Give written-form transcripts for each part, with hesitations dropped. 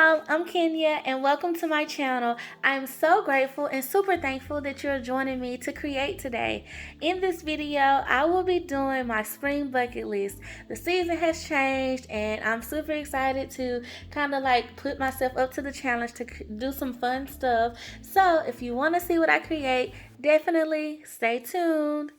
y'all, I'm Kenya and welcome to my channel. I'm so grateful and super thankful that you're joining me to create today. In this video, I will be doing my spring bucket list. The season has changed and I'm super excited to kind of like put myself up to the challenge to do some fun stuff. So if you want to see what I create, definitely stay tuned.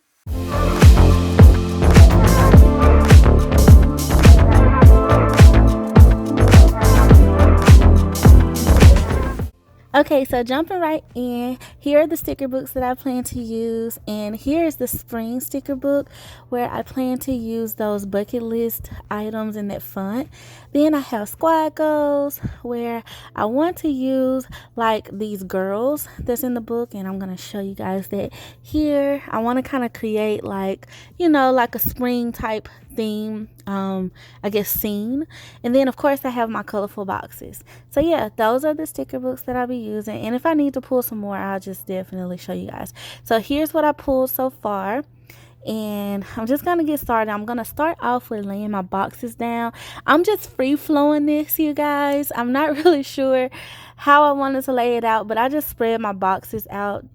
Okay, so jumping right in, here are the sticker books that I plan to use, and here is the spring sticker book where I plan to use those bucket list items in that font. Then I have squad goals where I want to use like these girls that's in the book, and I'm going to show you guys that here. I want to kind of create like, like a spring type theme, I guess scene. And then of course I have my colorful boxes. So yeah, those are the sticker books that I'll be using, and if I need to pull some more, I'll just definitely show you guys. So here's what I pulled so far, and I'm just gonna get started. I'm gonna start off with laying my boxes down. I'm just free flowing this, you guys. I'm not really sure how I wanted to lay it out, but I just spread my boxes out,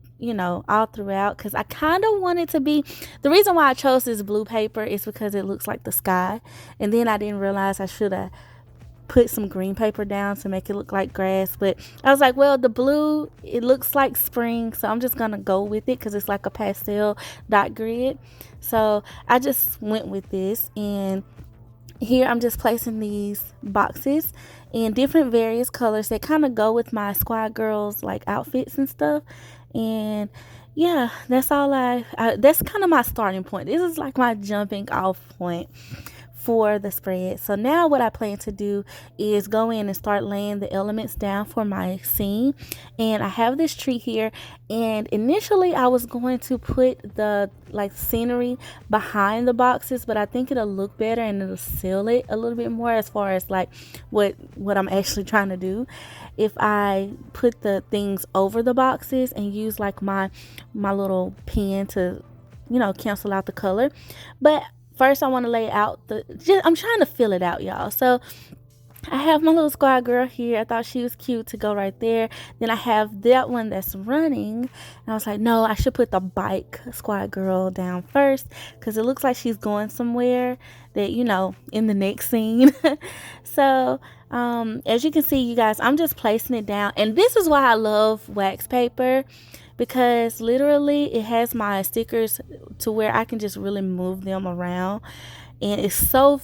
all throughout, because I kind of want it to be, the reason why I chose this blue paper is because it looks like the sky, and then I didn't realize I should have put some green paper down to make it look like grass, but I was like, well, the blue, it looks like spring, so I'm just gonna go with it because it's like a pastel dot grid. So I just went with this, and here I'm just placing these boxes in different various colors that kind of go with my squad girls like outfits and stuff. And yeah, that's all that's kind of my starting point. This is like my jumping off point for the spread. So now what I plan to do is go in and start laying the elements down for my scene. And I have this tree here, and initially I was going to put the like scenery behind the boxes, but I think it'll look better and it'll seal it a little bit more as far as like what I'm actually trying to do if I put the things over the boxes and use like my little pen to cancel out the color. But first I want to lay out I'm trying to fill it out, y'all. So I have my little squad girl here. I thought she was cute to go right there. Then I have that one that's running, and I was like, no, I should put the bike squad girl down first because it looks like she's going somewhere that, in the next scene. So as you can see, you guys, I'm just placing it down, and this is why I love wax paper, because literally it has my stickers to where I can just really move them around, and it's so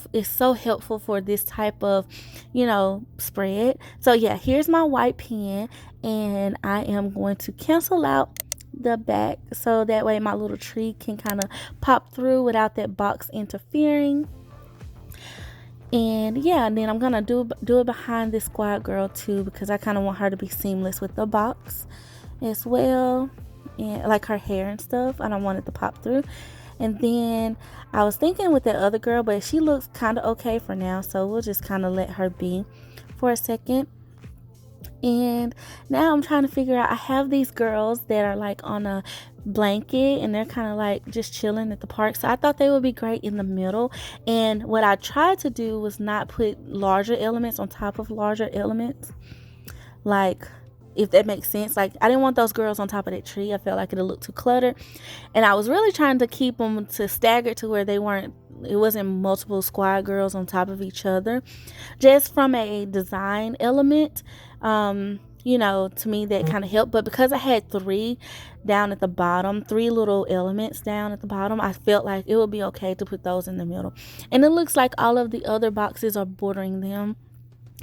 helpful for this type of spread. So yeah, here's my white pen, and I am going to cancel out the back so that way my little tree can kind of pop through without that box interfering. And yeah, and then I'm gonna do it behind this squad girl too, because I kind of want her to be seamless with the box as well, and like her hair and stuff. I don't want it to pop through. And then I was thinking with that other girl, but she looks kind of okay for now, so we'll just kind of let her be for a second. And now I'm trying to figure out, I have these girls that are like on a blanket and they're kind of like just chilling at the park, so I thought they would be great in the middle. And what I tried to do was not put larger elements on top of larger elements, like, if that makes sense. Like, I didn't want those girls on top of that tree. I felt like it'll look too cluttered, and I was really trying to keep them to stagger to where it wasn't multiple squad girls on top of each other, just from a design element. To me that kind of helped. But because I had three down at the bottom, three little elements down at the bottom, I felt like it would be okay to put those in the middle. And it looks like all of the other boxes are bordering them,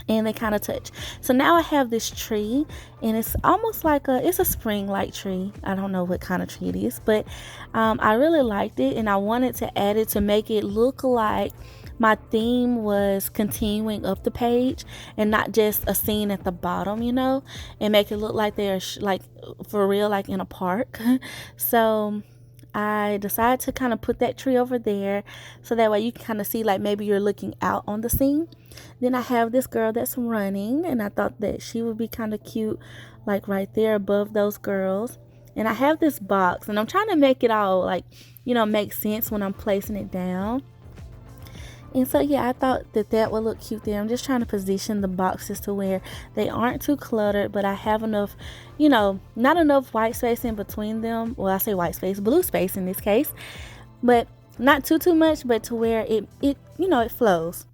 and they kind of touch. So now I have this tree, and it's almost like it's a spring like tree. I don't know what kind of tree it is, but I really liked it, and I wanted to add it to make it look like my theme was continuing up the page and not just a scene at the bottom, and make it look like they're like for real, like in a park. So I decided to kind of put that tree over there so that way you can kind of see like maybe you're looking out on the scene. Then I have this girl that's running, and I thought that she would be kind of cute like right there above those girls. And I have this box, and I'm trying to make it all like make sense when I'm placing it down. And so yeah, I thought that that would look cute there. I'm just trying to position the boxes to where they aren't too cluttered, but I have enough, not enough white space in between them. Well, I say white space, blue space in this case, but not too much, but to where it flows.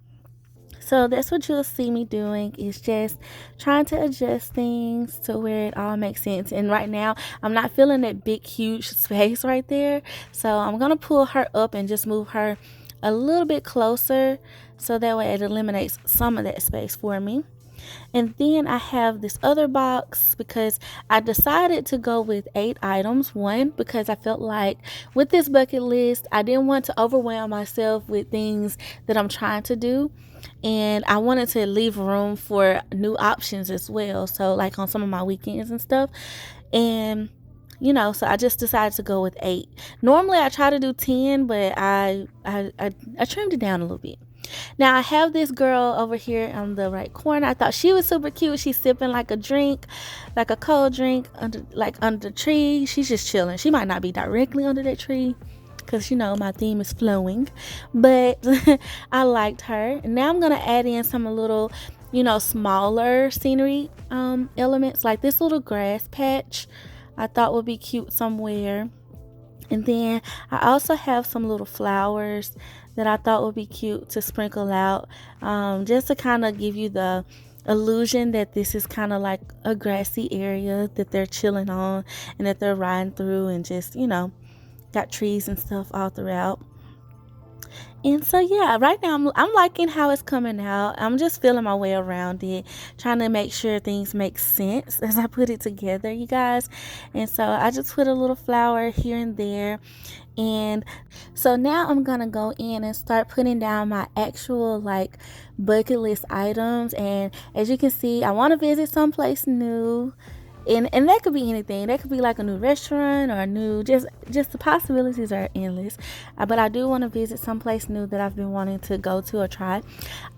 So that's what you'll see me doing, is just trying to adjust things to where it all makes sense. And right now, I'm not feeling that big, huge space right there. So I'm going to pull her up and just move her a little bit closer, so that way it eliminates some of that space for me. And then I have this other box because I decided to go with 8 items. One, because I felt like with this bucket list, I didn't want to overwhelm myself with things that I'm trying to do. And I wanted to leave room for new options as well. So like on some of my weekends and stuff. And so I just decided to go with 8. Normally I try to do 10, but I trimmed it down a little bit. Now I have this girl over here on the right corner. I thought she was super cute. She's sipping like a drink, like a cold drink under the tree. She's just chilling. She might not be directly under that tree because my theme is flowing, but I liked her. And now I'm gonna add in some little smaller scenery elements, like this little grass patch I thought would be cute somewhere. And then I also have some little flowers that I thought would be cute to sprinkle out, just to kind of give you the illusion that this is kind of like a grassy area that they're chilling on and that they're riding through, and just got trees and stuff all throughout. And so yeah, right now I'm liking how it's coming out. I'm just feeling my way around it, trying to make sure things make sense as I put it together, you guys. And so I just put a little flower here and there. And so now I'm gonna go in and start putting down my actual like bucket list items. And as you can see, I want to visit someplace new. And that could be anything. That could be like a new restaurant or a new, just the possibilities are endless. But I do want to visit someplace new that I've been wanting to go to or try.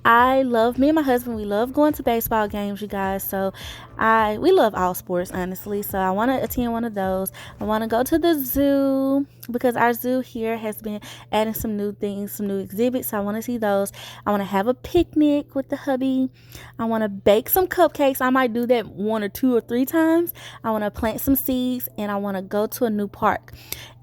Me and my husband, we love going to baseball games, you guys. So we love all sports, honestly. So I want to attend one of those. I want to go to the zoo because our zoo here has been adding some new things, some new exhibits. So I want to see those. I want to have a picnic with the hubby. I want to bake some cupcakes. I might do that 1 or 2 or 3 times. I want to plant some seeds, and I want to go to a new park.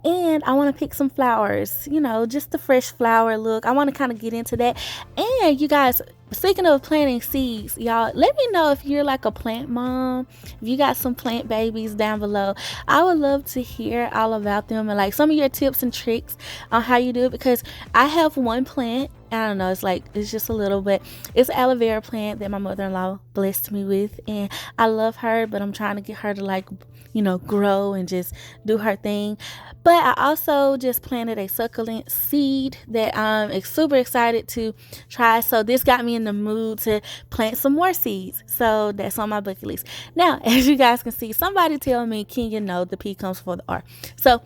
And I want to pick some flowers, just the fresh flower look. I want to kind of get into that. And you guys, speaking of planting seeds, y'all, let me know if you're like a plant mom, if you got some plant babies down below. I would love to hear all about them and like some of your tips and tricks on how you do it, because I have one plant. I don't know, it's just a little, but it's an aloe vera plant that my mother-in-law blessed me with, and I love her, but I'm trying to get her to grow and just do her thing. But I also just planted a succulent seed that I'm super excited to try. So this got me in the mood to plant some more seeds. So that's on my bucket list. Now, as you guys can see, somebody tell me, can you know the P comes before the R? So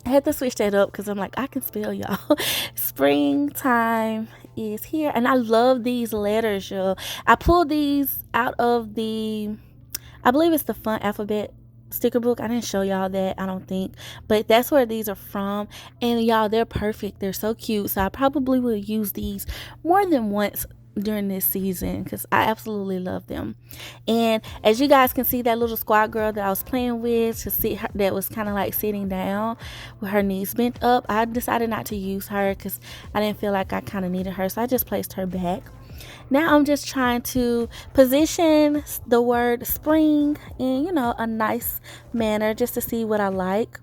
I had to switch that up because I'm like, I can spell, y'all. Springtime is here. And I love these letters, y'all. I pulled these out of I believe it's the Fun Alphabet sticker book. I didn't show y'all that, I don't think, but that's where these are from. And y'all, they're perfect. They're so cute. So I probably will use these more than once during this season because I absolutely love them. And as you guys can see, that little squad girl that I was playing with, to see her, that was kind of like sitting down with her knees bent up, I decided not to use her because I didn't feel like I kind of needed her, so I just placed her back. Now I'm just trying to position the word spring in a nice manner, just to see what I like.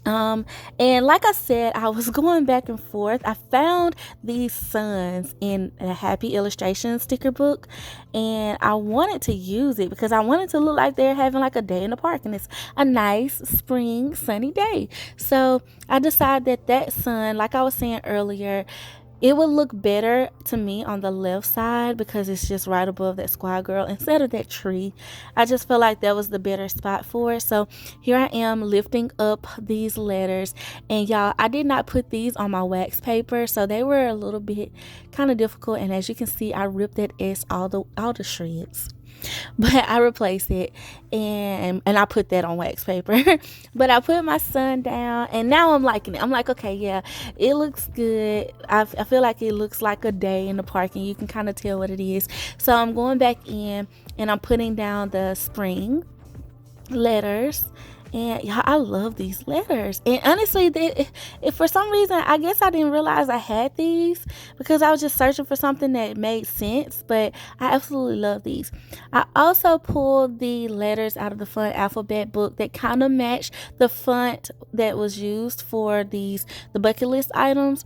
And like I said, I was going back and forth. I found these suns in a Happy Illustration sticker book, and I wanted to use it because I wanted to look like they're having like a day in the park, and it's a nice spring sunny day. So I decided that sun, like I was saying earlier, it would look better to me on the left side because it's just right above that squad girl instead of that tree. I just felt like that was the better spot for it. So here I am lifting up these letters, and y'all, I did not put these on my wax paper, so they were a little bit kind of difficult. And as you can see, I ripped that S all the shreds. but I replaced it, and I put that on wax paper. But I put my son down, and now I'm liking it. I'm like, okay, yeah, it looks good. I feel like it looks like a day in the park, and you can kind of tell what it is. So I'm going back in, and I'm putting down the spring letters. And yeah, I love these letters. And honestly, if for some reason, I guess I didn't realize I had these because I was just searching for something that made sense. But I absolutely love these. I also pulled the letters out of the font alphabet book that kind of matched the font that was used for the bucket list items.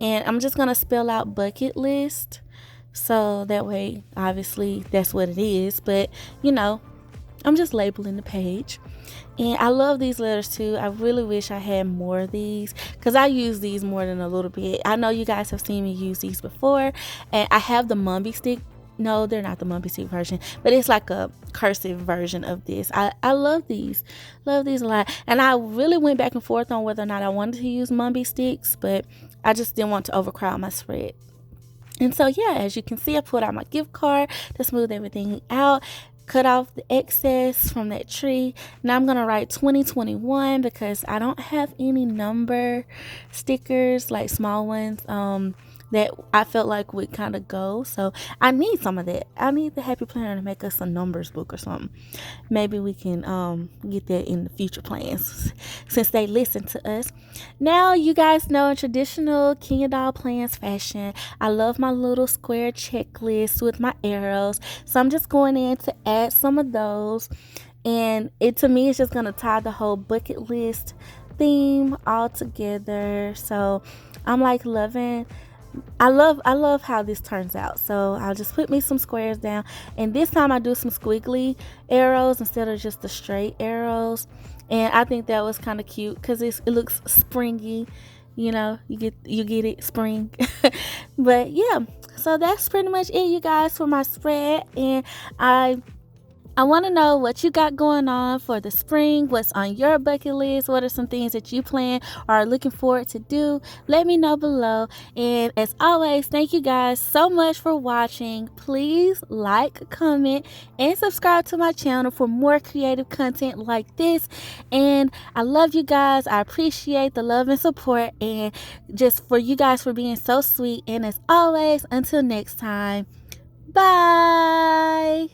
And I'm just going to spell out bucket list. So that way, obviously, that's what it is. But, I'm just labeling the page. And I love these letters too. I really wish I had more of these because I use these more than a little bit. I know you guys have seen me use these before, and I have the Mumby stick. No, they're not the Mumby stick version, but it's like a cursive version of this. I love these a lot. And I really went back and forth on whether or not I wanted to use Mumby sticks, but I just didn't want to overcrowd my spread. And so yeah, as you can see, I pulled out my gift card to smooth everything out, cut off the excess from that tree. Now I'm gonna write 2021 because I don't have any number stickers, like small ones, that I felt like would kind of go. So I need some of that. I need the Happy Planner to make us a numbers book or something. Maybe we can get that in the future plans since they listen to us. Now you guys know, in traditional Kenya Doll Plans fashion, I love my little square checklist with my arrows. So I'm just going in to add some of those, and to me it's just gonna tie the whole bucket list theme all together. So I'm like loving. I love how this turns out. So I'll just put me some squares down, and this time I do some squiggly arrows instead of just the straight arrows. And I think that was kind of cute because it looks springy. You get it, spring. But yeah, so that's pretty much it, you guys, for my spread. And I want to know what you got going on for the spring. What's on your bucket list? What are some things that you plan or are looking forward to do? Let me know below. And as always, thank you guys so much for watching. Please like, comment, and subscribe to my channel for more creative content like this. And I love you guys. I appreciate the love and support, and just for you guys for being so sweet. And as always, until next time, bye.